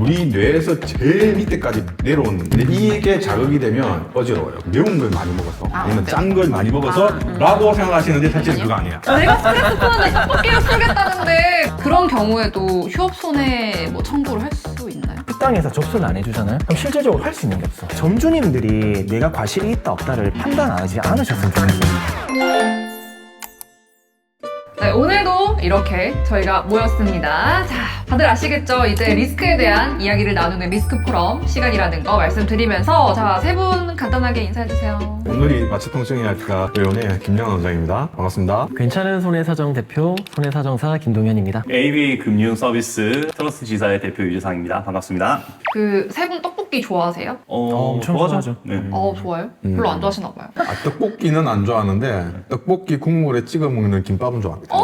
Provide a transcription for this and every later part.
우리 뇌에서 제일 밑에까지 내려오는데 이게 자극이 되면 어지러워요. 매운 걸 많이 먹어서 아니면 짠 걸 많이 먹어서 라고 생각하시는데 사실 그거 아니에요. 내가 스트레스 푸는데 떡볶이를 쓰겠다는데 그런 경우에도 휴업손해 뭐 청구를 할 수 있나요? 식당에서 접수를 안 해주잖아요. 그럼 실질적으로 할 수 있는 게 없어. 점주님들이 내가 과실이 있다 없다를 판단하지 않으셨으면 좋겠어요. 네, 오늘도 이렇게 저희가 모였습니다. 자, 다들 아시겠죠? 이제 리스크에 대한 이야기를 나누는 리스크 포럼 시간이라는 거 말씀드리면서 자, 세 분 간단하게 인사해주세요. 오늘이 마취통증의학과 의원의 김영환 원장입니다. 반갑습니다. 괜찮은 손해사정 대표 손해사정사 김동현입니다. ABA 금융 서비스 트러스트 지사의 대표 유재상입니다. 반갑습니다. 그 세 분 떡볶이 좋아하세요? 엄청 좋아하죠. 네. 좋아요? 별로 안 좋아하시나 봐요. 떡볶이는 안 좋아하는데 떡볶이 국물에 찍어 먹는 김밥은 좋아합니다.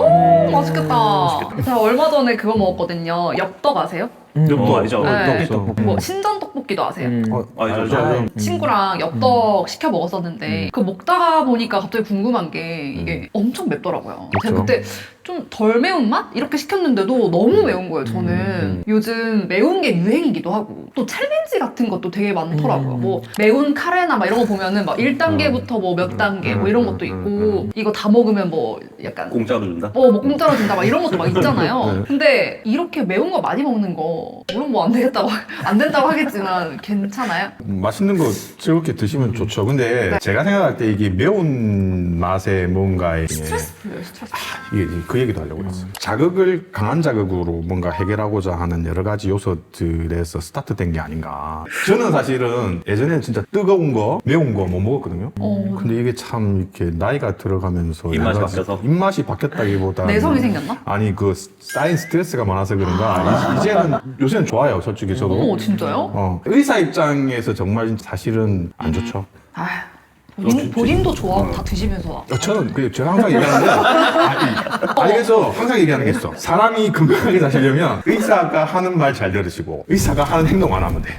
맛있겠다. 제가 얼마 전에 그거 먹었거든요. 엽떡 아세요? 알죠? 네. 떡볶이. 뭐 신전 떡볶이도 아세요? 알죠. 친구랑 엽떡 시켜 먹었었는데 그 먹다가 보니까 갑자기 궁금한 게 이게 엄청 맵더라고요. 제가 그쵸. 그때 좀 덜 매운 맛? 이렇게 시켰는데도 너무 매운 거예요, 저는. 요즘 매운 게 유행이기도 하고 또 챌린지 같은 것도 되게 많더라고요. 뭐 매운 카레나 막 이런 거 보면은 막 1단계부터 뭐 몇 단계 뭐 이런 것도 있고 이거 다 먹으면 뭐 약간 공짜로 준다? 뭐 공짜로 준다 막 이런 것도 막 있잖아요. 근데 이렇게 매운 거 많이 먹는 거 물론 뭐 안 되겠다고 안 된다고 하겠지만 괜찮아요? 맛있는 거 즐겁게 드시면 좋죠. 근데 제가 생각할 때 이게 매운 맛의 뭔가에 스트레스 풀려요, 스트레스. 이게 그 얘기도 하려고 했어요. 자극을 강한 자극으로 뭔가 해결하고자 하는 여러 가지 요소들에서 스타트된 게 아닌가. 저는 사실은 예전에 진짜 뜨거운 거, 매운 거 못 먹었거든요. 근데 이게 참 이렇게 나이가 들어가면서 입맛이 여러 가지- 바뀌어서? 입맛이 바뀌었다기보다 내성이 생겼나? 아니 그 쌓인 스트레스가 많아서 그런가 이제는 요새는 좋아요. 솔직히 저도. 진짜요? 의사 입장에서 정말 사실은 안 좋죠. 아, 본인도 좋아하고 다 드시면서 저는 제가 항상 얘기하는데 아니 그래서 항상 얘기하는 게 있어. 사람이 건강하게 사시려면 의사가 하는 말 잘 들으시고 의사가 하는 행동 안 하면 돼.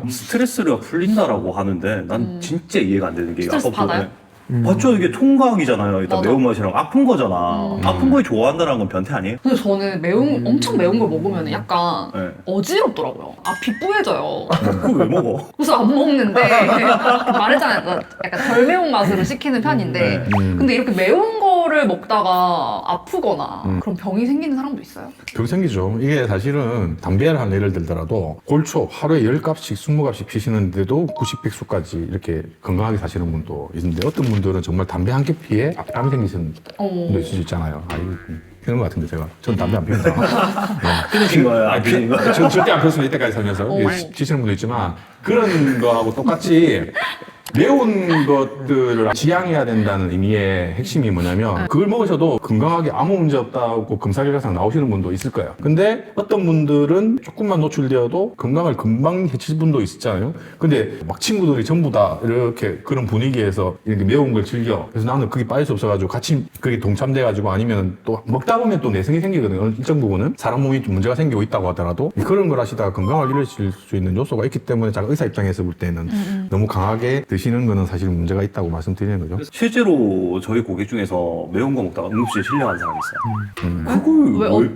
스트레스가 풀린다라고 하는데 난 진짜 이해가 안 되는 게 스트레스 아까부터 받아요? 맞죠? 이게 통과학이잖아요. 일단 맞아. 매운맛이랑 아픈 거잖아. 아픈 걸 좋아한다는 건 변태 아니에요? 근데 저는 엄청 매운 걸 먹으면 약간 네. 어지럽더라고요. 앞이 뿌얘져요. 그걸 왜 먹어? 그래서 안 먹는데 말했잖아요. 나 약간 덜 매운 맛으로 시키는 편인데 근데 이렇게 매운 거를 먹다가 아프거나 그런 병이 생기는 사람도 있어요? 병 생기죠. 이게 사실은 담배를 한 예를 들더라도 골초 하루에 10갑씩 20갑씩 피시는데도 90, 100수까지 이렇게 건강하게 사시는 분도 있는데 어떤 분들은 정말 담배 한 개 피해 악담이 생기시는 분도 있을 수 있잖아요. 피우는 것 같은데 제가. 전 담배 안 피운다. 끊으신 거예요? 안 끊으신 거예요? 전 절대 안 폈습니다. 이때까지 살면서. 피시는 분도 있지만 그런 거하고 똑같이 매운 것들을 지양해야 된다는 의미의 핵심이 뭐냐면 그걸 먹으셔도 건강하게 아무 문제 없다고 검사 결과상 나오시는 분도 있을 거예요. 근데 어떤 분들은 조금만 노출되어도 건강을 금방 해칠 분도 있잖아요. 근데 막 친구들이 전부 다 이렇게 그런 분위기에서 이렇게 매운 걸 즐겨. 그래서 나는 그게 빠질 수 없어가지고 같이 그게 동참돼가지고 아니면 또 먹다 보면 또 내성이 생기거든요. 일정 부분은 사람 몸이 좀 문제가 생기고 있다고 하더라도 그런 걸 하시다가 건강을 잃으실 수 있는 요소가 있기 때문에 제가 의사 입장에서 볼 때는 너무 강하게 드시는 거는 사실 문제가 있다고 말씀드리는 거죠. 실제로 저희 고객 중에서 매운 거 먹다가 응급실에 실려간 사람이 있어요. 그걸 왜?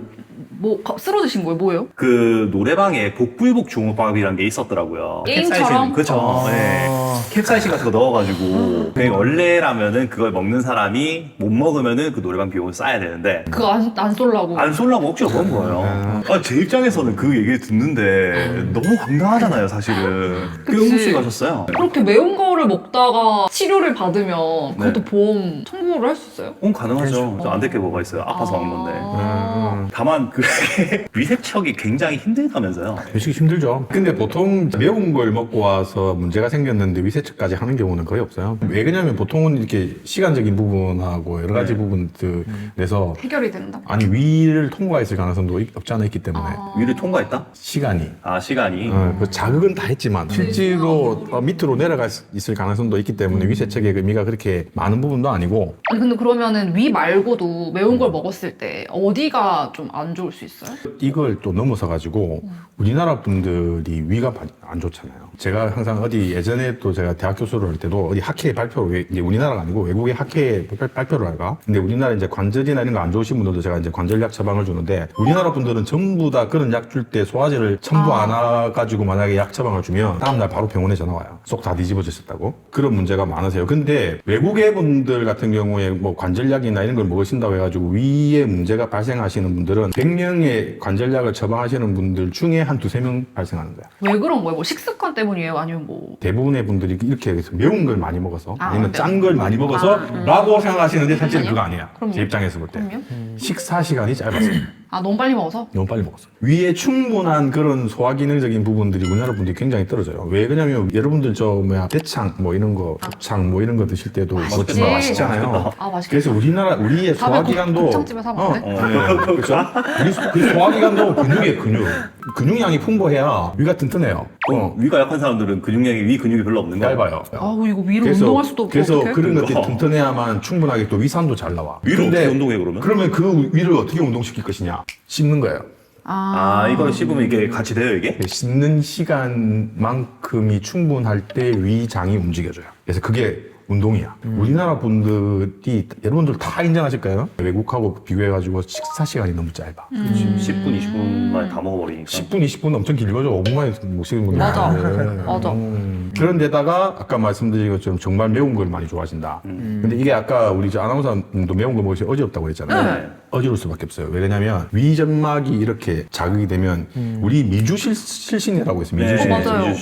쓰러 드신 거예요? 뭐예요? 그 노래방에 복불복 중후밥이라는 게 있었더라고요. 게임처럼? 그쵸. 네. 캡사이신 같은 거 넣어가지고 그게 원래라면은 그걸 먹는 사람이 못 먹으면은 그 노래방 비용을 싸야 되는데 그거 안 쏠라고. 안 쏠라고 억지로 먹은 거예요. 제 입장에서는 그 얘기를 듣는데 너무 황당하잖아요, 사실은. 그 그치. 응급실 가셨어요. 그렇게 매운 거를 먹다가 치료를 받으면 그것도 네. 보험 청구를 할 수 있어요? 가능하죠. 안 될 게 뭐가 있어요. 아파서 먹는 건데. 다만 그게 위세척이 굉장히 힘들다면서요. 음식이 힘들죠. 근데 보통 매운 걸 먹고 와서 문제가 생겼는데 위세척까지 하는 경우는 거의 없어요. 왜 그러냐면 보통은 이렇게 시간적인 부분하고 여러 가지 부분들에서 해결이 된다? 아니 위를 통과했을 가능성도 없지 않아 있기 때문에 위를 통과했다? 시간이 시간이. 그 자극은 다 했지만 실제로 밑으로 내려갈 수 있을 가능성도 있기 때문에 위세척의 의미가 그렇게 많은 부분도 아니고 아니 근데 그러면은 위 말고도 매운 걸 먹었을 때 어디가 좀 안 좋을 수 있어요? 이걸 또 넘어서 가지고 우리나라 분들이 위가 안 좋잖아요. 제가 항상 어디 예전에 또 제가 대학 교수를 할 때도 어디 학회 발표를 이제 우리나라가 아니고 외국의 학회 발표를 할까? 근데 우리나라 이제 관절이나 이런 거 안 좋으신 분들도 제가 이제 관절약 처방을 주는데 우리나라 분들은 전부 다 그런 약 줄 때 소화제를 첨부 안 해가지고 만약에 약 처방을 주면 다음날 바로 병원에 전화 와요. 속 다 뒤집어졌다고. 그런 문제가 많으세요. 근데 외국의 분들 같은 경우에 뭐 관절약이나 이런 걸 먹으신다고 해가지고 위에 문제가 발생하시는 분들은 100명의 관절약을 처방하시는 분들 중에 한 두세 명 발생하는 거야. 왜 그런 거예요? 뭐 식습관 때문이에요? 아니면 뭐 대부분의 분들이 이렇게 해서 매운 걸 많이 먹어서 아, 아니면 네. 짠 걸 많이 먹어서 라고 생각하시는데 사실은 그거 아니야. 그럼요. 제 입장에서 볼 때. 그럼요? 식사 시간이 짧았어요. 아 너무 빨리 먹어서? 너무 빨리 먹었어. 위에 충분한 그런 소화 기능적인 부분들이 우리나라 분들이 굉장히 떨어져요. 왜 그러냐면 여러분들 저 뭐야 대창 뭐 이런 거, 곱창 뭐 이런 거 드실 때도 맛있지. 맛있잖아요. 아 맛있겠다. 그래서 우리의 소화 다음에 기관도 곱창집에서 하면 안 돼? 그렇죠. 우리 소화 기관도 근육이에요, 근육. 근육량이 풍부해야 위가 튼튼해요. 위가 약한 사람들은 근육량이 위 근육이 별로 없는 거야. 짧아요. 아우 이거 위로 운동할 수도 없고 그래서 어떡해? 그런 것들이 그러니까. 튼튼해야만 충분하게 또 위산도 잘 나와. 위로 근데 어떻게 운동해 그러면? 그러면 그 위를 어떻게 운동시킬 것이냐? 씹는 거예요. 아 이걸 씹으면 이게 같이 돼요 이게? 씹는 시간만큼이 충분할 때 위장이 움직여져요. 그래서 그게 운동이야. 우리나라 분들이 여러분들 다 인정하실 거예요? 외국하고 비교해가지고 식사 시간이 너무 짧아. 10분 20분 만에 다 먹어버리니까. 10분, 20분 엄청 길거죠. 5분 만에 못 씹는 분들 맞아. 많은데. 맞아. 그런데다가 아까 말씀드린 것처럼 정말 매운 걸 많이 좋아하신다. 근데 이게 아까 우리 저 아나운서도 매운 거 먹으시 어지럽다고 했잖아요. 네. 어지러울 수밖에 없어요. 왜냐면 위점막이 이렇게 자극이 되면 우리 미주실신이라고 있어요. 미주신경. 맞아요.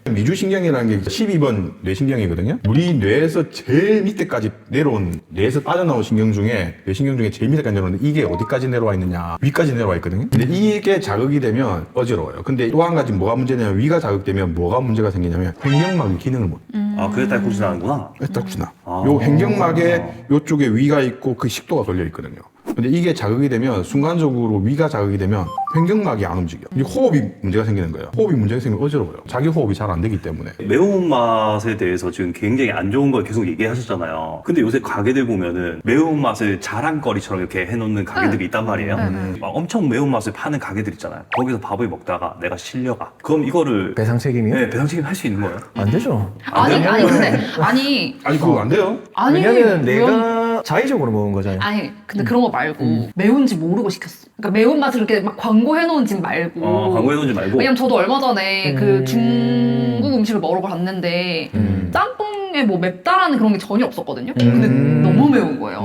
미주신경이라는 게 12번 뇌신경이거든요. 우리 뇌에서 제일 밑에까지 내려온 뇌에서 빠져나온 신경 중에 뇌신경 중에 제일 밑에까지 내려오는데 이게 어디까지 내려와 있느냐 위까지 내려와 있거든요. 근데 이게 자극이 되면 어지러워요. 근데 또 한 가지 뭐가 문제냐면 위가 자극되면 뭐가 문제가 생기냐면 횡격막이 기능을 못. 아 그게 딸꾹질 나는구나. 딱지나. 아. 요 횡격막에 요쪽에 위가 있고 그 식도가 걸려 있거든요. 근데 이게 자극이 되면 순간적으로 위가 자극이 되면 횡격막이 안 움직여. 이 호흡이 문제가 생기는 거예요. 호흡이 문제가 생기면 어지러워요. 자기 호흡이 잘 안 되기 때문에. 매운맛에 대해서 지금 굉장히 안 좋은 걸 계속 얘기하셨잖아요. 근데 요새 가게들 보면은 매운맛을 자랑거리처럼 이렇게 해놓는 가게들이 있단 말이에요. 막 엄청 매운맛을 파는 가게들 있잖아요. 거기서 밥을 먹다가 내가 실려가. 그럼 이거를 배상 책임이요? 네, 배상 책임 할 수 있는 거예요? 안 되죠. 아니 근데 아니 그거 안 돼요? 아니 왜냐면 왜- 내가 자의적으로 먹은 거잖아요. 아니 근데 그런 거 말고 매운지 모르고 시켰어. 그러니까 매운맛을 이렇게 막 광고해놓은 집 말고. 광고해놓지 말고. 왜냐면 저도 얼마 전에 그 중국 음식을 먹으러 갔는데 짬뽕에 뭐 맵다라는 그런 게 전혀 없었거든요. 근데 너무 매운 거예요.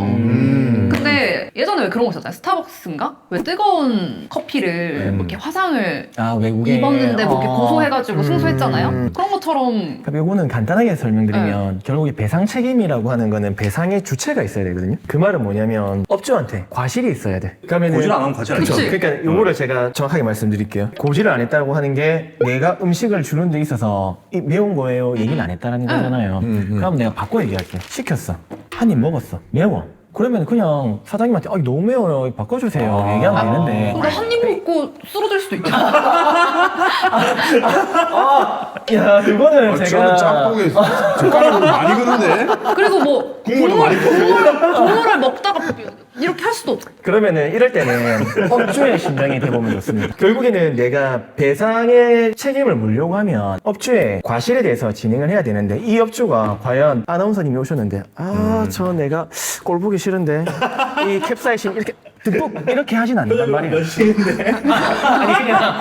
근데 예전에 왜 그런 거 있었잖아요. 스타벅스인가? 왜 뜨거운 커피를 뭐 이렇게 화상을 아 외국에 입었는데 뭐 이렇게 고소해가지고 승소했잖아요. 그런 것처럼 그러니까 요거는 간단하게 설명드리면 결국에 배상 책임이라고 하는 거는 배상의 주체가 있어야 되거든요. 그 말은 뭐냐면 업주한테 과실이 있어야 돼. 그러면은 고지를 안 하면 과실 안 그치. 했죠. 그러니까 요거를 제가 정확하게 말씀드릴게요. 고지를 안 했다고 하는 게 내가 음식을 주는 데 있어서 이 매운 거예요 얘기는 안 했다라는 거잖아요. 그럼 내가 바꿔 얘기할게. 시켰어. 한 입 먹었어. 매워. 그러면 그냥 사장님한테 너무 매워요 바꿔주세요 얘기하면 되는데 근데 한 입 먹고 쓰러질 수도 있잖아. 야 그거는 저는 제가 짬뽕에 젓가락으로 많이 그는데 그리고 뭐 국물도 많이 국물을 먹다가 이렇게 할 수도 없고. 그러면은 이럴 때는 업주의 심정이 돼보면 좋습니다. 결국에는 내가 배상의 책임을 물려고 하면 업주의 과실에 대해서 진행을 해야 되는데 이 업주가 과연 아나운서님이 오셨는데 저 내가 꼴 보기 싫은데 이 캡사이신 이렇게 듬뿍 이렇게 하진 않는단 말이에요. 아니 그냥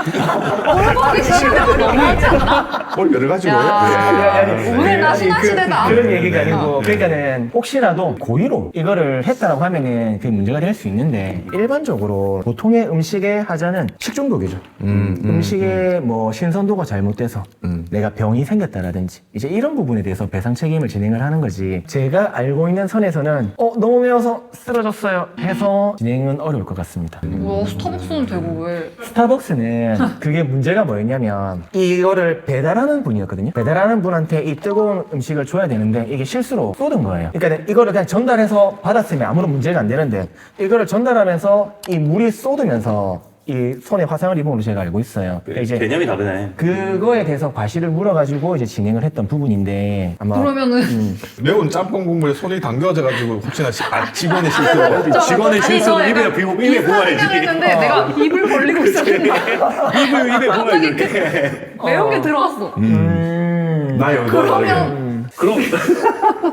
꼴보기 싫다고 너무하지 않나? 뭘 여러 가지로 야, 해. 오늘 나 신한 시대다. 그런 얘기가 아니고 그러니까는 혹시라도 고의로 이거를 했다라고 하면은 그게 문제가 될 수 있는데 일반적으로 보통의 음식의 하자는 식중독이죠. 음식의 뭐 신선도가 잘못돼서 내가 병이 생겼다라든지 이제 이런 부분에 대해서 배상 책임을 진행을 하는 거지. 제가 알고 있는 선에서는 너무 매워서 쓰러졌어요 해서 진행은 어려울 것 같습니다. 뭐야 스타벅스는 되고 왜? 스타벅스는 그게 문제가 뭐였냐면 이거를 배달하는 분이었거든요. 배달하는 분한테 이 뜨거운 음식을 줘야 되는데 이게 실수로 쏟은 거예요. 그러니까 이거를 그냥 전달해서 받았으면 아무런 문제가 안 되는데 이거를 전달하면서 이 물이 쏟으면서 이 손에 화상을 입은 걸로 제가 알고 있어요. 이제 개념이 다르네. 그거에 대해서 과실을 물어가지고 이제 진행을 했던 부분인데 아마 그러면은 매운 짬뽕 국물에 손이 담겨져가지고 혹시나 직원의 실수로 직원의 실수는 입에 입에 보아야지. 했는데 내가 입을 벌리고 있었는데 입에 보아야지. 갑자기 이렇게. 매운 게 들어갔어. 나의 의도를 다르게. 그러면 그럼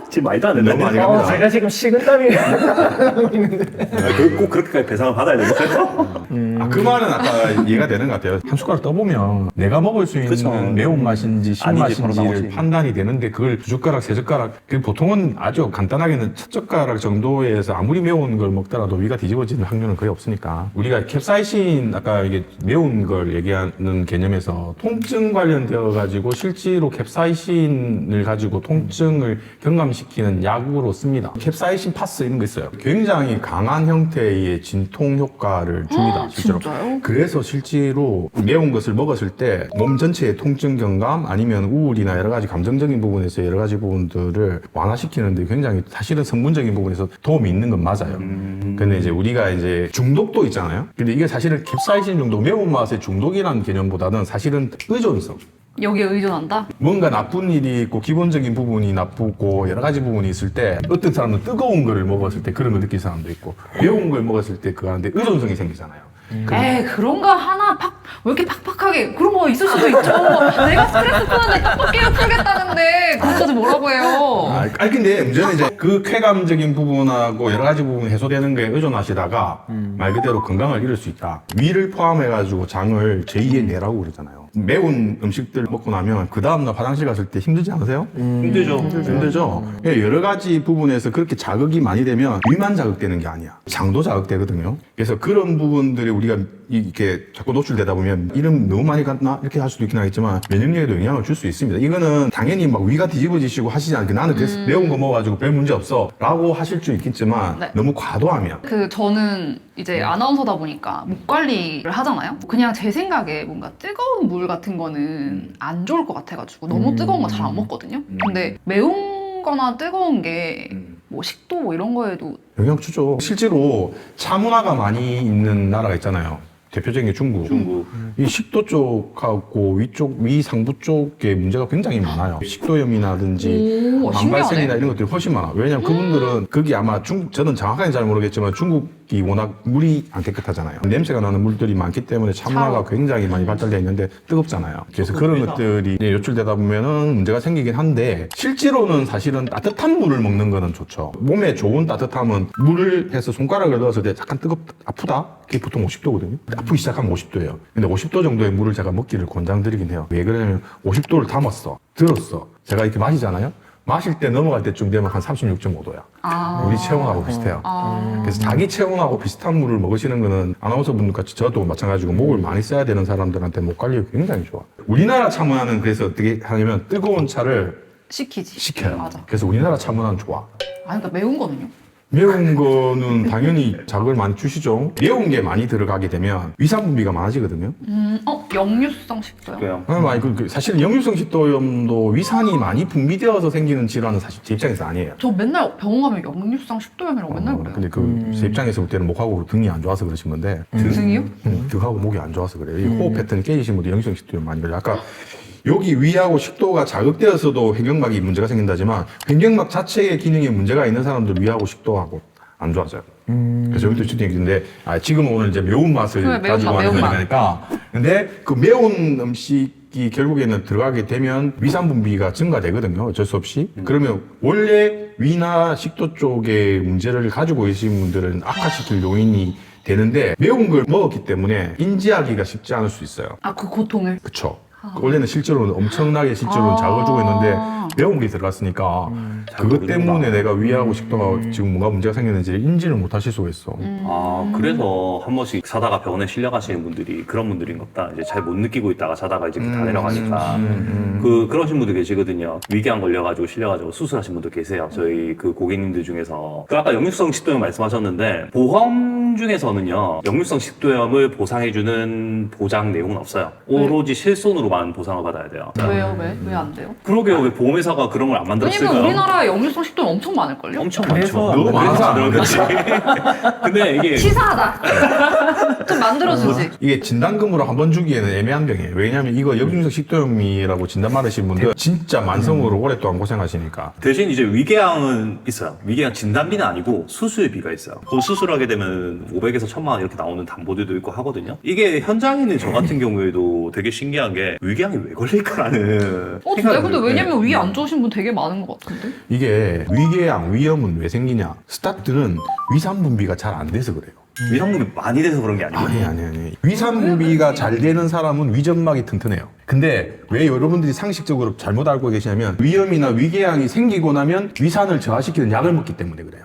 지금 말도 안 된다. 너무 많이 갑니다. 제가 지금 식은땀이 꼭 그렇게까지 배상을 받아야 되겠어요? 그 말은 아까 이해가 되는 것 같아요. 한 숟가락 떠보면 내가 먹을 수 있는 그쵸. 매운맛인지 아닌지 바로 신맛인지를 나오지. 판단이 되는데 그걸 두 숟가락, 세 숟가락 보통은 아주 간단하게는 첫 젓가락 정도에서 아무리 매운 걸 먹더라도 위가 뒤집어지는 확률은 거의 없으니까 우리가 캡사이신 아까 이게 매운 걸 얘기하는 개념에서 통증 관련되어 가지고 실제로 캡사이신을 가지고 통증을 경감시키는 약으로 씁니다. 캡사이신 파스 이런 거 있어요. 굉장히 강한 형태의 진통 효과를 줍니다. 실제로. 진짜요? 그래서 실제로 매운 것을 먹었을 때 몸 전체의 통증 경감 아니면 우울이나 여러 가지 감정적인 부분에서 여러 가지 부분들을 완화시키는데 굉장히 사실은 성분적인 부분에서 도움이 있는 건 맞아요. 근데 이제 우리가 이제 중독도 있잖아요. 근데 이게 사실은 캡사이신 중독, 매운맛의 중독이라는 개념보다는 사실은 의존성. 여기에 의존한다? 뭔가 나쁜 일이 있고 기본적인 부분이 나쁘고 여러 가지 부분이 있을 때 어떤 사람은 뜨거운 거를 먹었을 때 그런 걸 느낄 사람도 있고 매운 걸 먹었을 때 그거 하는데 의존성이 생기잖아요. 에이 그런 거 하나 왜 이렇게 팍팍하게 그런 거 있을 수도 있죠. 내가 스트레스 푸는데 떡볶이를 풀겠다는데 그것까지 뭐라고 해요. 아니 근데 문제는 이제 그 쾌감적인 부분하고 여러 가지 부분이 해소되는 거에 의존하시다가 말 그대로 건강을 잃을 수 있다. 위를 포함해가지고 장을 제2의 뇌라고 그러잖아요. 매운 음식들 먹고 나면 그 다음날 화장실 갔을 때 힘들지 않으세요? 힘들죠. 힘들죠. 예, 여러 가지 부분에서 그렇게 자극이 많이 되면 위만 자극되는 게 아니야. 장도 자극되거든요. 그래서 그런 부분들이 우리가 이렇게 자꾸 노출되다 보면 이름 너무 많이 갔나? 이렇게 할 수도 있긴 하겠지만 면역력에도 영향을 줄 수 있습니다. 이거는 당연히 막 위가 뒤집어지시고 하시지 않게 나는 매운 거 먹어가지고 별 문제 없어 라고 하실 수 있겠지만 네. 너무 과도하면 저는 이제 아나운서다 보니까 목 관리를 하잖아요. 그냥 제 생각에 뭔가 뜨거운 물 같은 거는 안 좋을 것 같아가지고 너무 뜨거운 거 잘 안 먹거든요. 근데 매운 거나 뜨거운 게 뭐 식도 뭐 이런 거에도 영향 주죠. 실제로 차 문화가 많이 있는 나라가 있잖아요. 대표적인 게 중국. 이 식도 쪽하고 위 상부 쪽에 문제가 굉장히 많아요. 식도염이라든지 오, 방발성이나 신기하네. 이런 것들이 훨씬 많아. 왜냐면 그분들은 그게 아마 저는 정확하게 잘 모르겠지만 중국이 워낙 물이 안 깨끗하잖아요. 냄새가 나는 물들이 많기 때문에 차 문화가 굉장히 많이 발달되어 있는데 뜨겁잖아요. 그래서 그런 것들이 이제 노출되다 보면은 문제가 생기긴 한데 실제로는 사실은 따뜻한 물을 먹는 거는 좋죠. 몸에 좋은 따뜻함은 물을 해서 손가락을 넣었을 때 약간 아프다? 그게 보통 50도거든요. 아프기 시작하면 50도예요. 근데 50도 정도의 물을 제가 먹기를 권장드리긴 해요. 왜 그러냐면 50도를 담았어. 들었어. 제가 이렇게 마시잖아요. 마실 때 넘어갈 때쯤 되면 한 36.5도야. 우리 체온하고 비슷해요. 그래서 자기 체온하고 비슷한 물을 먹으시는 거는 아나운서 분들같이 저도 마찬가지고 목을 많이 써야 되는 사람들한테 목 관리가 굉장히 좋아. 우리나라 차 문화는 그래서 어떻게 하냐면 뜨거운 차를 시키지. 시켜요. 맞아. 그래서 우리나라 차 문화는 좋아. 그러니까 매운 거는요? 매운 거는 당연히 자극을 많이 주시죠. 매운 게 많이 들어가게 되면 위산분비가 많아지거든요. 역류성 식도요? 그래요. 사실 역류성 식도염도 위산이 많이 분비되어서 생기는 질환은 사실 제 입장에서 아니에요. 저 맨날 병원 가면 역류성 식도염이라고 맨날 그래요. 근데 제 입장에서 볼 때는 목하고 등이 안 좋아서 그러신 건데 등이요? 등하고 목이 안 좋아서 그래요. 이 호흡 패턴이 깨지신 분들 역류성 식도염 많이 걸려요. 아까 여기 위하고 식도가 자극되어서도 횡격막이 문제가 생긴다지만 횡격막 자체의 기능에 문제가 있는 사람들 위하고 식도하고 안 좋아져요. 그래서 여기도 주된 얘기인데 지금 오늘 이제 매운맛을 그래, 가지고 하는 매운맛. 거니까 근데 그 매운 음식이 결국에는 들어가게 되면 위산 분비가 증가되거든요. 어쩔 수 없이. 그러면 원래 위나 식도 쪽에 문제를 가지고 계신 분들은 악화시킬 요인이 되는데 매운 걸 먹었기 때문에 인지하기가 쉽지 않을 수 있어요. 그 고통을? 그쵸. 원래는 실제로는 엄청나게 실제로는 자극을 주고 있는데 매운 게 들어갔으니까 그것 때문에 내가 위하고 식도가 지금 뭔가 문제가 생겼는지 인지를 못 하실 수가 있어. 그래서 한 번씩 자다가 병원에 실려가시는 분들이 그런 분들인갑다. 이제 잘 못 느끼고 있다가 자다가 이제 다 내려가니까. 그러신 분들 계시거든요. 위궤양 걸려가지고 실려가지고 수술하신 분들 계세요. 저희 그 고객님들 중에서. 아까 역류성 식도염 말씀하셨는데, 보험 중에서는요, 역류성 식도염을 보상해주는 보장 내용은 없어요. 오로지 실손으로 정도만 보상을 받아야 돼요. 왜요? 왜 안 돼요? 그러게요. 왜 보험회사가 그런 걸 안 만들었을까요? 왜냐면 우리나라에 역류성 식도염 엄청 많을걸요? 엄청 그래서 많죠. 너무 많아서 안 그렇지. 근데 이게 치사하다. 좀 만들어주지. 이게 진단금으로 한 번 주기에는 애매한 병이에요. 왜냐하면 이거 역류성 식도염이라고 진단 받으신 분들 진짜 만성으로 오랫동안 고생하시니까. 대신 이제 위궤양은 있어요. 위궤양 진단비는 아니고 수술비가 있어요. 그 수술하게 되면 500에서 1000만 원 이렇게 나오는 담보들도 있고 하거든요. 이게 현장에 있는 저 같은 경우에도 되게 신기한 게 위궤양이 왜 걸릴까라는 진짜 근데 왜냐면 위 안 좋으신 분 되게 많은 것 같은데? 이게 위궤양, 위염은 왜 생기냐? 스타트는 위산 분비가 잘 안 돼서 그래요. 위산분이 많이 돼서 그런 게 아니고 아니. 위산 분비가 잘 되는 사람은 위점막이 튼튼해요. 근데 왜 여러분들이 상식적으로 잘못 알고 계시냐면 위염이나 위궤양이 생기고 나면 위산을 저하시키는 약을 먹기 때문에 그래요.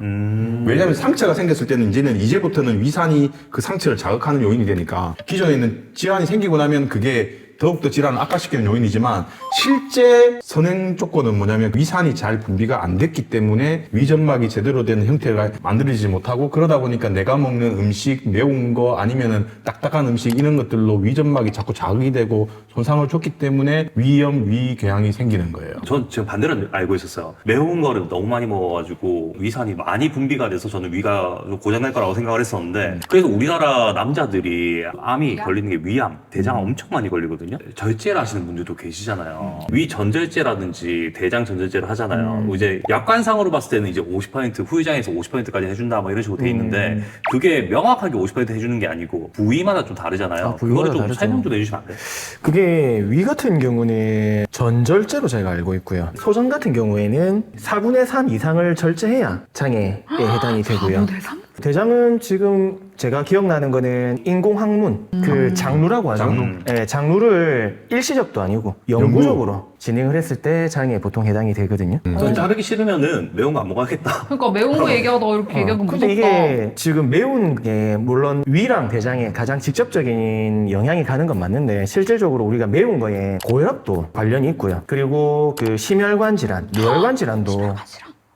왜냐하면 상처가 생겼을 때는 이제부터는 위산이 그 상처를 자극하는 요인이 되니까 기존에는 질환이 생기고 나면 그게 더욱더 질환을 악화시키는 요인이지만 실제 선행 조건은 뭐냐면 위산이 잘 분비가 안 됐기 때문에 위점막이 제대로 된 형태가 만들어지지 못하고 그러다 보니까 내가 먹는 음식, 매운 거 아니면은 딱딱한 음식 이런 것들로 위점막이 자꾸 자극이 되고 손상을 줬기 때문에 위염, 위궤양이 생기는 거예요. 전 지금 반대로 알고 있었어요. 매운 거를 너무 많이 먹어가지고 위산이 많이 분비가 돼서 저는 위가 고장날 거라고 생각을 했었는데 그래서 우리나라 남자들이 암이 걸리는 게 위암, 대장 엄청 많이 걸리거든요. 절제를 하시는 분들도 계시잖아요. 위 전절제라든지 대장 전절제를 하잖아요. 이제 약관상으로 봤을 때는 이제 50% 후유장에서 50%까지 해준다 막 이런 식으로 돼 있는데 그게 명확하게 50% 해주는 게 아니고 부위마다 좀 다르잖아요. 부위마다 그거를 좀 다르죠. 설명 좀 해주시면 안 돼요? 그게 위 같은 경우는 전절제로 저희가 알고 있고요. 소전 같은 경우에는 4분의 3 이상을 절제해야 장애에 해당이 되고요. 4분의 3? 대장은 지금 제가 기억나는 거는 인공항문, 그 장루라고 하죠. 장루. 네, 장루를 일시적도 아니고 영구적으로 진행을 했을 때 장애에 보통 해당이 되거든요. 전 자르기 싫으면은 매운 거 안 먹어야겠다. 그러니까 매운 거 얘기하다 이렇게 얘기하면 무섭다. 근데 이게 지금 매운 게 물론 위랑 대장에 가장 직접적인 영향이 가는 건 맞는데 실질적으로 우리가 매운 거에 고혈압도 관련이 있고요. 그리고 그 심혈관 질환, 뇌혈관 질환도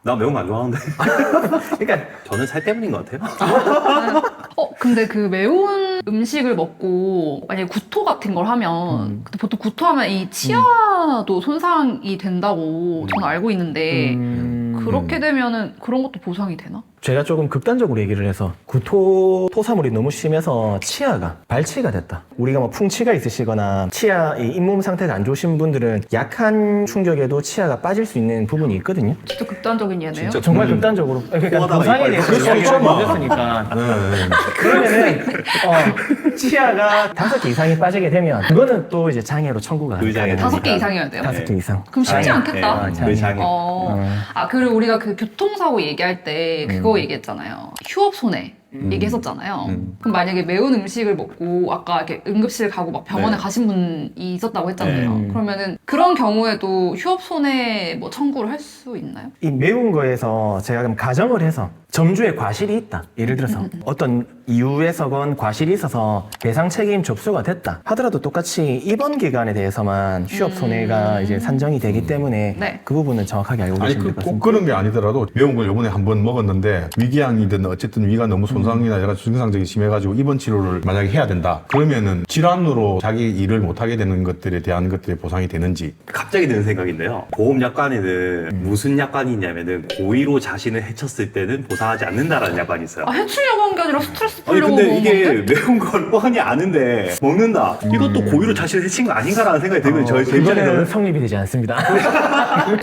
나 매운 거 안 좋아하는데. 그러니까 저는 살 때문인 것 같아요. 근데 그 매운 음식을 먹고 만약에 구토 같은 걸 하면 근데 보통 구토하면 이 치아도 손상이 된다고 저는 알고 있는데 그렇게 되면은 그런 것도 보상이 되나? 제가 조금 극단적으로 얘기를 해서 구토 토사물이 너무 심해서 치아가 발치가 됐다. 우리가 뭐 풍치가 있으시거나 치아 이 잇몸 상태가 안 좋으신 분들은 약한 충격에도 치아가 빠질 수 있는 부분이 있거든요. 진짜 극단적인 예네요. 진짜 정말 극단적으로. 그러니까 하다가 보상에 이빨 대해서 빠지는 이야기를 거. 못했으니까. 그러면은 치아가 5개 이상이 빠지게 되면 그거는 또 이제 장애로 청구가 의장에 가능합니다. 5개 이상이어야 돼요? 5개 이상. 그럼 쉽지 장애. 않겠다. 네, 장애. 그리고 우리가 그 교통사고 얘기할 때 그거 얘기했잖아요. 휴업 손해. 얘기했었잖아요. 그럼 만약에 매운 음식을 먹고 아까 이렇게 응급실 가고 막 병원에 네. 가신 분이 있었다고 했잖아요. 네. 그러면은 그런 경우에도 휴업 손해 뭐 청구를 할 수 있나요? 이 매운 거에서 제가 그럼 가정을 해서 점주에 과실이 있다. 예를 들어서 어떤 이유에서건 과실이 있어서 배상 책임 접수가 됐다 하더라도 똑같이 입원 기간에 대해서만 휴업 손해가 이제 산정이 되기 때문에 네. 그 부분은 정확하게 알고 아니 계시면 될 것 꼭 같습니다. 그런 게 아니더라도 매운 걸 요번에 한 번 먹었는데 위궤양이든 어쨌든 위가 너무 손상이나 여러 가지 증상적이 심해가지고 입원 치료를 만약에 해야 된다 그러면은 질환으로 자기 일을 못하게 되는 것들에 대한 것들이 보상이 되는지. 갑자기 드는 생각인데요. 보험 약관에는 무슨 약관이 있냐면은 고의로 자신을 해쳤을 때는 보상하지 않는다라는 약관이 있어요. 해치려고 한 게 아니라 스트레스 아니 풀려고 근데 먹은 이게 건데? 매운 걸 뻔히 아는데 먹는다. 이것도 고의로 자신을 해친 거 아닌가라는 생각이 들면 저희 제 그거는 입장에서는 성립이 되지 않습니다.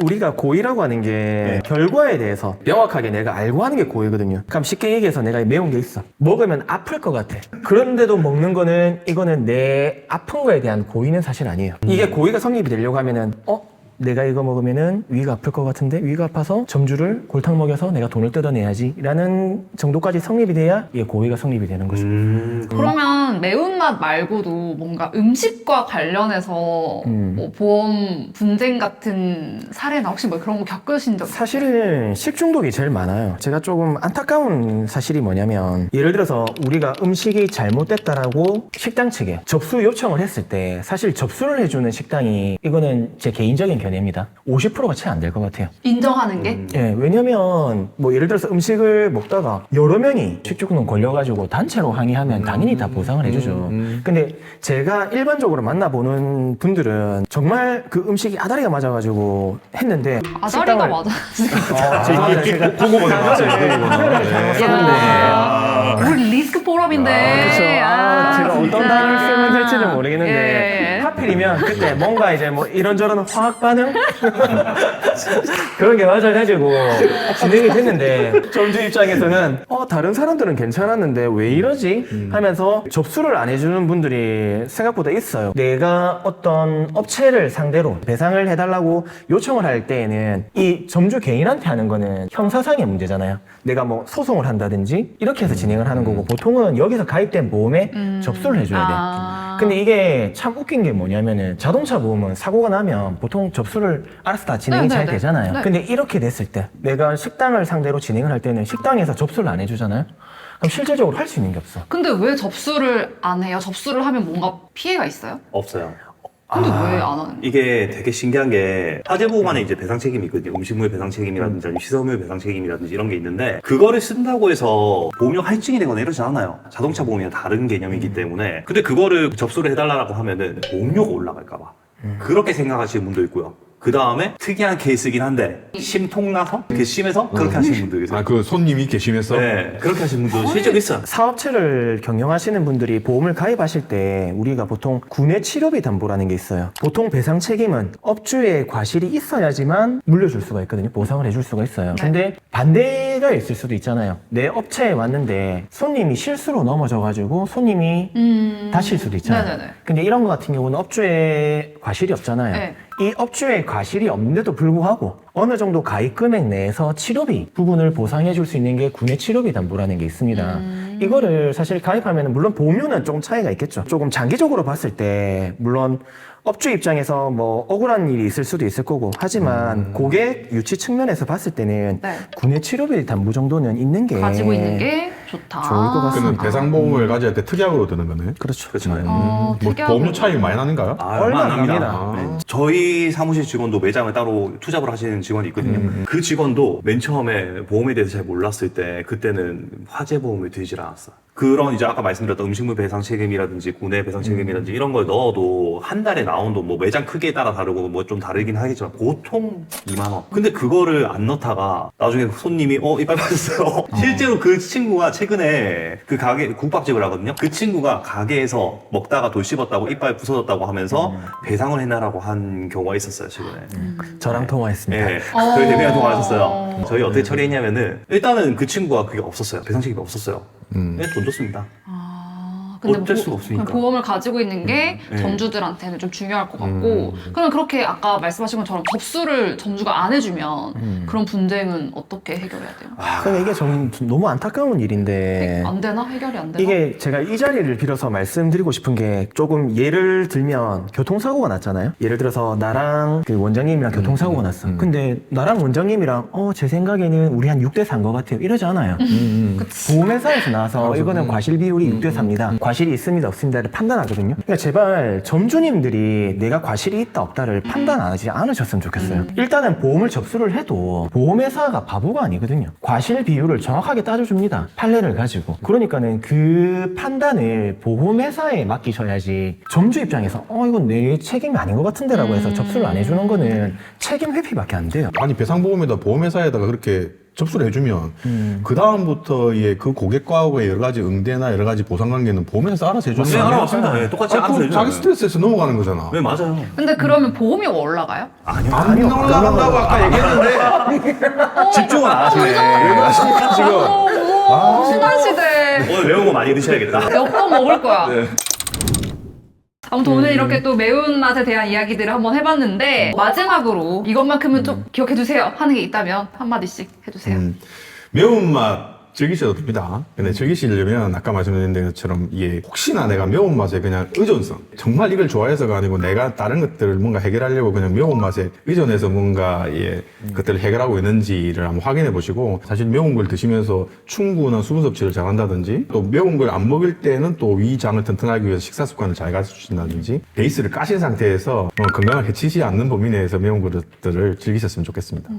우리가 고의라고 하는 게 결과에 대해서 명확하게 내가 알고 하는 게 고의거든요. 그럼 쉽게 얘기해서 내가 매운 게 있어. 먹으면 아플 것 같아. 그런데도 먹는 거는 이거는 내 아픈 거에 대한 고의는 사실 아니에요. 이게 고의가 성립이 되려고 하면은 내가 이거 먹으면은 위가 아플 것 같은데 위가 아파서 점주를 골탕 먹여서 내가 돈을 뜯어내야지 라는 정도까지 성립이 돼야 이게 고의가 성립이 되는 거죠. 그러면 매운맛 말고도 뭔가 음식과 관련해서 뭐 보험 분쟁 같은 사례나 혹시 뭐 그런 거 겪으신 적 있어요? 사실은 식중독이 제일 많아요. 제가 조금 안타까운 사실이 뭐냐면 예를 들어서 우리가 음식이 잘못됐다라고 식당 측에 접수 요청을 했을 때 사실 접수를 해주는 식당이 이거는 제 개인적인 견해입니다. 편입니다. 50%가 채 안 될 것 같아요. 인정하는 게? 예, 왜냐면 뭐 예를 들어서 음식을 먹다가 여러 명이 식중독 걸려가지고 단체로 항의하면 당연히 다 보상을 해주죠. 근데 제가 일반적으로 만나보는 분들은 정말 그 음식이 아다리가 맞아가지고 했는데 아다리가 맞아. 죄송합니다. 제가 고구마를 야, 우리 리스크 포럼인데. 그렇죠. 제가 어떤 단어를 쓰면 될지는 모르겠는데 예. 하필이면 그때 뭔가 이제 뭐 이런저런 화학 반응 그런 게 맞아가지고 진행이 됐는데 점주 입장에서는 다른 사람들은 괜찮았는데 왜 이러지? 하면서 접수를 안 해주는 분들이 생각보다 있어요. 내가 어떤 업체를 상대로 배상을 해달라고 요청을 할 때에는 이 점주 개인한테 하는 거는 형사상의 문제잖아요. 내가 뭐 소송을 한다든지 이렇게 해서 진행을 하는 거고 보통은 여기서 가입된 보험에 접수를 해줘야 돼. 근데 이게 참 웃긴 게 뭐냐면은 자동차 보험은 사고가 나면 보통 접수를 알아서 다 진행이 잘 네네네. 되잖아요. 네. 근데 이렇게 됐을 때 내가 식당을 상대로 진행을 할 때는 식당에서 접수를 안 해주잖아요. 그럼 실질적으로 할 수 있는 게 없어. 근데 왜 접수를 안 해요? 접수를 하면 뭔가 피해가 있어요? 없어요. 근데 왜 안 하는 거예요? 이게 되게 신기한 게 화재보험안에 이제 배상 책임이 있거든요. 음식물 배상 책임이라든지 아니면 시설물 배상 책임이라든지 이런 게 있는데 그거를 쓴다고 해서 보험료 할증이 되거나 이러지 않아요. 자동차 보험이랑 다른 개념이기 때문에. 근데 그거를 접수를 해달라고 하면은 보험료가 올라갈까 봐. 그렇게 생각하시는 분도 있고요. 그 다음에 특이한 케이스긴 한데 심통 나서 이렇게 심해서 그렇게 하시는 분도 계세요. 그 손님이 계시면서 네, 그렇게 하시는 분도 실제로 있어요. 사업체를 경영하시는 분들이 보험을 가입하실 때 우리가 보통 구내 치료비 담보라는 게 있어요. 보통 배상 책임은 업주의 과실이 있어야지만 물려줄 수가 있거든요. 보상을 해줄 수가 있어요. 네. 근데 반대가 있을 수도 있잖아요. 내 업체에 왔는데 손님이 실수로 넘어져가지고 손님이 다칠 수도 있잖아요. 네네네. 근데 이런 거 같은 경우는 업주의 과실이 없잖아요. 네. 이 업주의 과실이 없는데도 불구하고 어느 정도 가입 금액 내에서 치료비 부분을 보상해 줄 수 있는 게 구내 치료비 담보라는 게 있습니다. 이거를 사실 가입하면 물론 보험료는 조금 차이가 있겠죠. 조금 장기적으로 봤을 때 물론 업주 입장에서 뭐 억울한 일이 있을 수도 있을 거고 하지만 고객 유치 측면에서 봤을 때는 네. 구내 치료비 담보 정도는 있는 게 가지고 있는 게 좋다. 좋을 것 같습니다. 그는 배상보험을 가져야 때 특약으로 드는 거네. 그렇죠. 그렇죠. 뭐 특이하고. 보험료 차이가 많이 나는가요? 얼마 안 납니다. 아. 저희 사무실 직원도 매장을 따로 투잡을 하시는 직원이 있거든요. 그 직원도 맨 처음에 보험에 대해서 잘 몰랐을 때 그때는 화재보험을 들질 않았어. 그런 이제 아까 말씀드렸던 음식물 배상 책임이라든지 구내 배상 책임이라든지 이런 걸 넣어도 한 달에 나온 돈 뭐 매장 크기에 따라 다르고 뭐 좀 다르긴 하겠지만 보통 2만 원. 근데 그거를 안 넣다가 나중에 손님이 이빨 빠졌어요. 실제로 그 친구가 최근에 그 가게 국밥집을 하거든요. 그 친구가 가게에서 먹다가 돌 씹었다고 이빨 부서졌다고 하면서 배상을 해놔라고 한 경우가 있었어요 최근에. 저랑 통화했습니다. 네, 저희 대표랑 통화하셨어요. 저희 어떻게 처리했냐면은 일단은 그 친구가 그게 없었어요. 배상 책임이 없었어요. 네, 돈 줬습니다. 근데 어쩔 수가 없으니까. 그냥 보험을 가지고 있는 게 네. 점주들한테는 좀 중요할 것 같고 그러면 그렇게 아까 말씀하신 것처럼 접수를 점주가 안 해주면 그런 분쟁은 어떻게 해결해야 돼요? 근데 이게 좀 너무 안타까운 일인데 안 되나? 해결이 안 되나? 이게 제가 이 자리를 빌어서 말씀드리고 싶은 게 조금 예를 들면 교통사고가 났잖아요. 예를 들어서 나랑 그 원장님이랑 교통사고가 났어. 근데 나랑 원장님이랑 제 생각에는 우리 한 6대 4인 것 같아요. 이러지 않아요. 보험회사에서 나와서 이거는 과실 비율이 6대 4입니다. 과실이 있습니다 없습니다를 판단하거든요. 그러니까 제발 점주님들이 내가 과실이 있다 없다를 판단 안 하지 않으셨으면 좋겠어요. 일단은 보험을 접수를 해도 보험회사가 바보가 아니거든요. 과실 비율을 정확하게 따져줍니다. 판례를 가지고. 그러니까는 그 판단을 보험회사에 맡기셔야지 점주 입장에서 이건 내 책임이 아닌 것 같은데라고 해서 접수를 안 해주는 거는 책임 회피밖에 안 돼요. 아니 배상보험에다 보험회사에다가 그렇게 접수를 해주면 그 다음부터의 그 고객과의 여러 가지 응대나 여러 가지 보상관계는 보험회사 알아서 해주는 네, 거 아니야? 알아봤습니다. 네, 똑같이 알아서 그럼 해주잖아요. 자기 스트레스에서 넘어가는 거잖아. 네, 맞아요. 근데 그러면 보험료가 올라가요? 안 올라간다고 아까 얘기했는데 집중은 안 하시네. 왜 그러십니까 지금? 우와, 신한 시대. 오늘 매운 거 많이 드셔야겠다. 몇 번 먹을 거야. 네. 아무튼 오늘 이렇게 또 매운맛에 대한 이야기들을 한번 해봤는데 마지막으로 이것만큼은 좀 기억해주세요 하는 게 있다면 한마디씩 해주세요. 매운맛 즐기셔도 됩니다. 근데 즐기시려면 아까 말씀드린 것처럼 이게 혹시나 내가 매운맛에 그냥 의존성, 정말 이걸 좋아해서가 아니고 내가 다른 것들을 뭔가 해결하려고 그냥 매운맛에 의존해서 뭔가 그것들을 해결하고 있는지를 한번 확인해 보시고, 사실 매운 걸 드시면서 충분한 수분 섭취를 잘한다든지, 또 매운 걸 안 먹을 때는 또 위장을 튼튼하기 위해서 식사 습관을 잘 가르쳐 주신다든지, 베이스를 까신 상태에서 건강을 해치지 않는 범위 내에서 매운 것들을 즐기셨으면 좋겠습니다.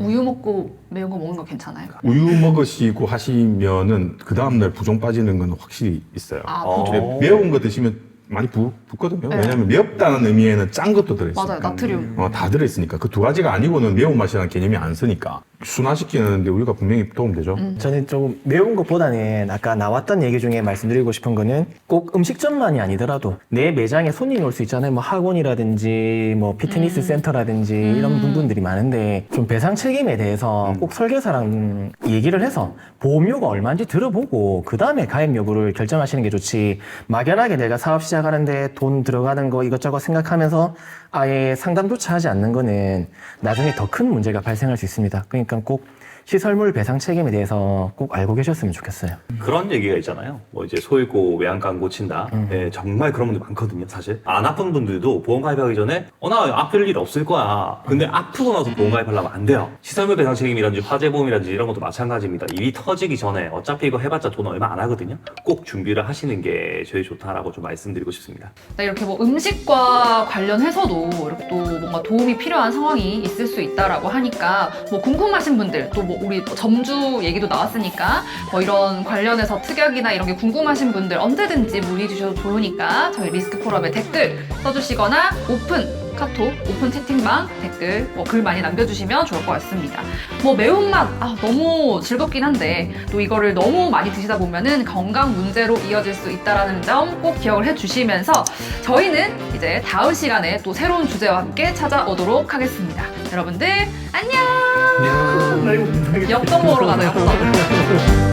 우유 먹고 매운 거 먹는 거 괜찮아요? 우유 먹으시고 하시면은 그 다음날 부종 빠지는 건 확실히 있어요. 아, 어. 보조. 근데 매운 거 드시면 많이 붓거든요. 네. 왜냐면 맵다는 의미에는 짠 것도 들어있어요. 맞아요, 나트륨. 다 들어있으니까. 그 두 가지가 아니고는 매운맛이라는 개념이 안 쓰니까. 순화시키는데 우유가 분명히 도움되죠. 저는 좀 매운 것보다는 아까 나왔던 얘기 중에 말씀드리고 싶은 거는 꼭 음식점만이 아니더라도 내 매장에 손님이 올 수 있잖아요. 뭐 학원이라든지 뭐 피트니스 센터라든지 이런 부분들이 많은데 좀 배상 책임에 대해서 꼭 설계사랑 얘기를 해서 보험료가 얼마인지 들어보고 그 다음에 가입 여부를 결정하시는 게 좋지, 막연하게 내가 사업 시작하는데 돈 들어가는 거 이것저것 생각하면서 아예 상담조차 하지 않는 거는 나중에 더 큰 문제가 발생할 수 있습니다. 그러니까 꼭 시설물 배상 책임에 대해서 꼭 알고 계셨으면 좋겠어요. 그런 얘기가 있잖아요. 뭐 이제 소일고 외양간 고친다. 예, 정말 그런 분들 많거든요, 사실. 안 아픈 분들도 보험 가입하기 전에 나 아플 일 없을 거야. 근데 아프고 나서 보험 가입하려면 안 돼요. 시설물 배상 책임이라든지 화재보험이라든지 이런 것도 마찬가지입니다. 일이 터지기 전에 어차피 이거 해봤자 돈 얼마 안 하거든요. 꼭 준비를 하시는 게 제일 좋다라고 좀 말씀드리고 싶습니다. 네, 이렇게 뭐 음식과 관련해서도 이렇게 또 뭔가 도움이 필요한 상황이 있을 수 있다라고 하니까 뭐 궁금하신 분들, 또 뭐 우리 점주 얘기도 나왔으니까 뭐 이런 관련해서 특약이나 이런 게 궁금하신 분들 언제든지 문의 주셔도 좋으니까 저희 리스크 포럼에 댓글 써주시거나 카톡 오픈 채팅방 댓글 글 많이 남겨주시면 좋을 것 같습니다. 뭐 매운맛 너무 즐겁긴 한데 또 이거를 너무 많이 드시다 보면은 건강 문제로 이어질 수 있다는 점 꼭 기억을 해주시면서 저희는 이제 다음 시간에 또 새로운 주제와 함께 찾아오도록 하겠습니다. 여러분들 안녕. 엽떡 먹으러 가자, 엽떡.